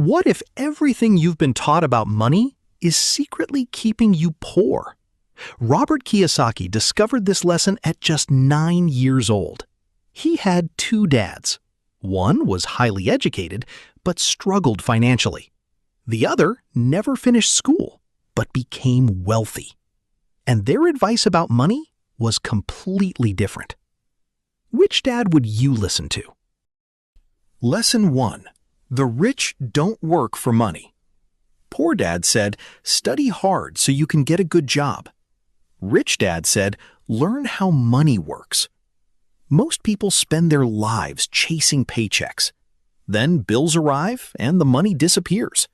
What if everything you've been taught about money is secretly keeping you poor? Robert Kiyosaki discovered this lesson at just 9 years old. He had 2 dads. One was highly educated, but struggled financially. The other never finished school, but became wealthy. And their advice about money was completely different. Which dad would you listen to? Lesson 1. The rich don't work for money. Poor dad said, study hard so you can get a good job. Rich dad said, learn how money works. Most people spend their lives chasing paychecks. Then bills arrive and the money disappears.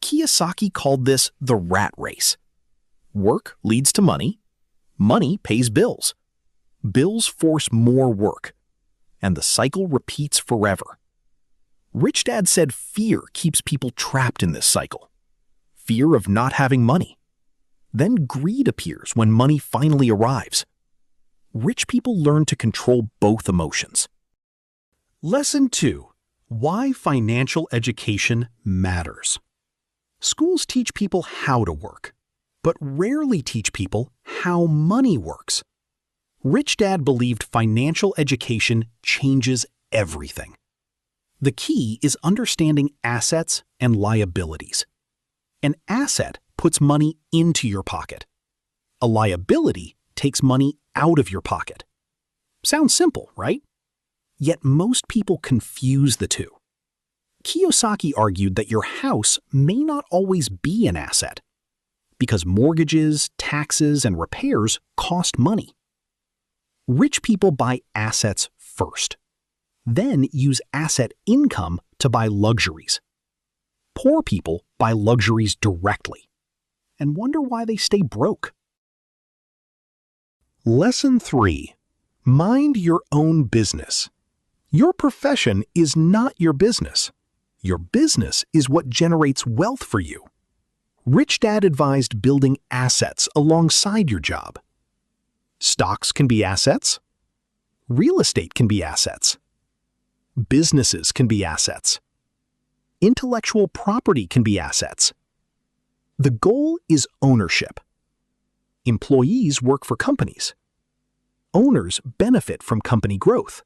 Kiyosaki called this the rat race. Work leads to money. Money pays bills. Bills force more work. And the cycle repeats forever. Rich Dad said fear keeps people trapped in this cycle. Fear of not having money. Then greed appears when money finally arrives. Rich people learn to control both emotions. Lesson 2. Why financial education matters. Schools teach people how to work, but rarely teach people how money works. Rich Dad believed financial education changes everything. The key is understanding assets and liabilities. An asset puts money into your pocket. A liability takes money out of your pocket. Sounds simple, right? Yet most people confuse the two. Kiyosaki argued that your house may not always be an asset, because mortgages, taxes, and repairs cost money. Rich people buy assets first, then use asset income to buy luxuries. Poor people buy luxuries directly and wonder why they stay broke. Lesson 3. Mind your own business. Your profession is not your business. Your business is what generates wealth for you. Rich Dad advised building assets alongside your job. Stocks can be assets. Real estate can be assets. Businesses can be assets. Intellectual property can be assets. The goal is ownership. Employees work for companies. Owners benefit from company growth.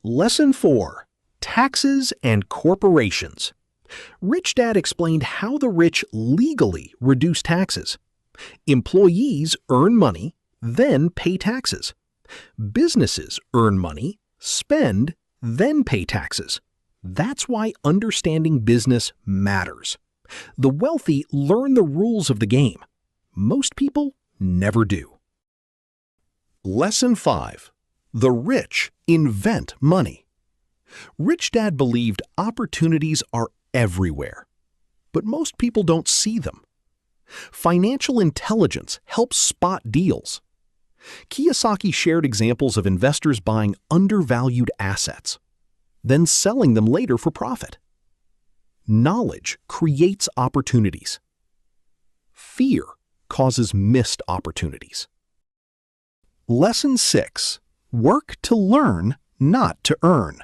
Lesson 4. Taxes and corporations. Rich Dad explained how the rich legally reduce taxes. Employees earn money, then pay taxes. Businesses earn money, spend, then pay taxes. That's why understanding business matters. The wealthy learn the rules of the game. Most people never do. Lesson 5. The rich invent money. Rich Dad believed opportunities are everywhere, but most people don't see them. Financial intelligence helps spot deals. Kiyosaki shared examples of investors buying undervalued assets, then selling them later for profit. Knowledge creates opportunities. Fear causes missed opportunities. Lesson 6. Work to learn, not to earn.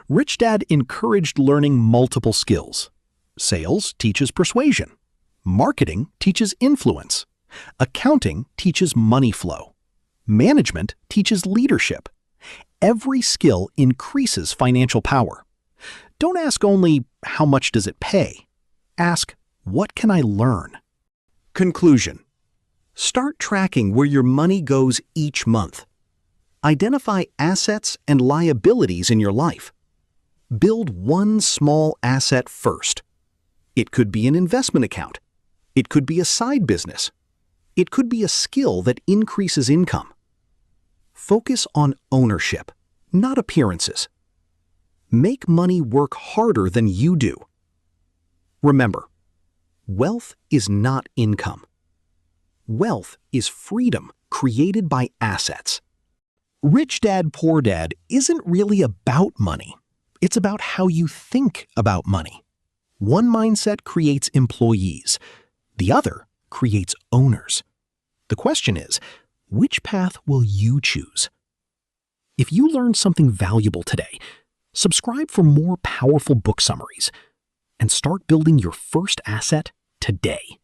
Rich Dad encouraged learning multiple skills. Sales teaches persuasion. Marketing teaches influence. Accounting teaches money flow. Management teaches leadership. Every skill increases financial power. Don't ask only, how much does it pay? Ask, what can I learn? Conclusion. Start tracking where your money goes each month. Identify assets and liabilities in your life. Build one small asset first. It could be an investment account. It could be a side business. It could be a skill that increases income. Focus on ownership, not appearances. Make money work harder than you do. Remember, wealth is not income. Wealth is freedom created by assets. Rich Dad, Poor Dad isn't really about money. It's about how you think about money. One mindset creates employees. The other creates owners. The question is, which path will you choose? If you learned something valuable today, subscribe for more powerful book summaries, and start building your first asset today.